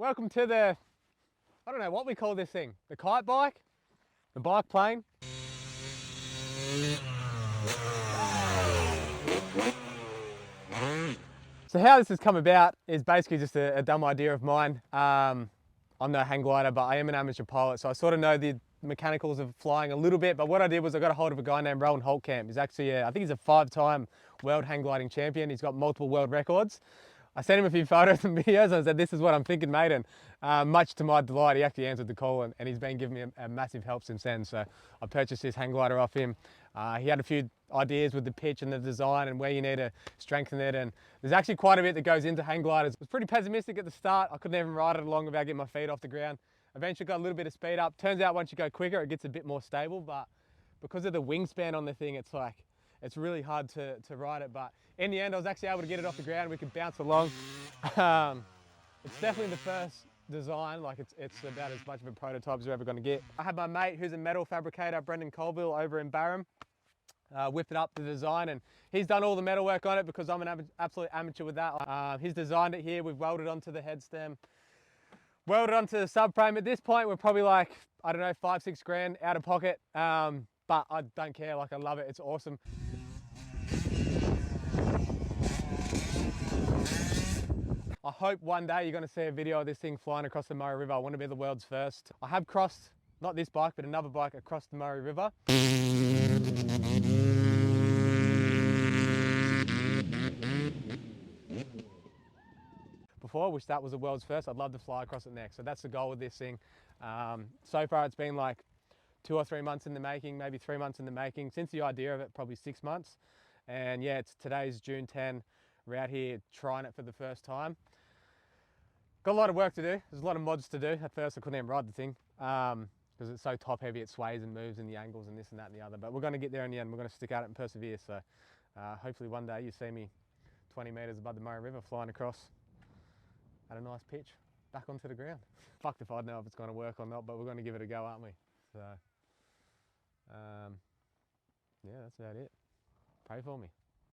Welcome to the, I don't know what we call this thing, the kite bike, the bike plane. So how this has come about is basically just a dumb idea of mine. I'm no hang glider, but I am an amateur pilot, so I sort of know the mechanicals of flying a little bit. But what I did was I got a hold of a guy named Rowan Holtkamp. He's actually, I think he's a 5-time world hang gliding champion. He's got multiple world records. I sent him a few photos and videos and I said, this is what I'm thinking, mate. And much to my delight, he actually answered the call and he's been giving me a massive help since then. So I purchased this hang glider off him. He had a few ideas with the pitch and the design and where you need to strengthen it. And there's actually quite a bit that goes into hang gliders. I was pretty pessimistic at the start. I couldn't even ride it along without getting my feet off the ground. Eventually got a little bit of speed up. Turns out once you go quicker, it gets a bit more stable, but because of the wingspan on the thing, it's really hard to ride it. But in the end, I was actually able to get it off the ground. We could bounce along. It's definitely the first design, like it's about as much of a prototype as you're ever going to get. I had my mate who's a metal fabricator, Brendan Colville, over in Barham, whipping up the design, and he's done all the metal work on it because I'm an absolute amateur with that. He's designed it here. We've welded onto the head stem, welded onto the subframe. At this point, we're probably like, I don't know, 5-6 grand out of pocket. But I don't care, like I love it, it's awesome. I hope one day you're going to see a video of this thing flying across the Murray River. I want to be the world's first. I have crossed, not this bike, but another bike across the Murray River. Before, I wish that was the world's first. I'd love to fly across it next. So that's the goal with this thing. So far it's been like 2 or 3 months in the making, maybe 3 months in the making. Since the idea of it, probably 6 months. And yeah, today's June 10. We're out here trying it for the first time. Got a lot of work to do. There's a lot of mods to do. At first I couldn't even ride the thing because it's so top heavy, it sways and moves in the angles and this and that and the other. But we're going to get there in the end. We're going to stick at it and persevere. So hopefully one day you see me 20 metres above the Murray River flying across at a nice pitch back onto the ground. Fucked if I know if it's going to work or not, but we're going to give it a go, aren't we? So yeah, that's about it. Pray for me.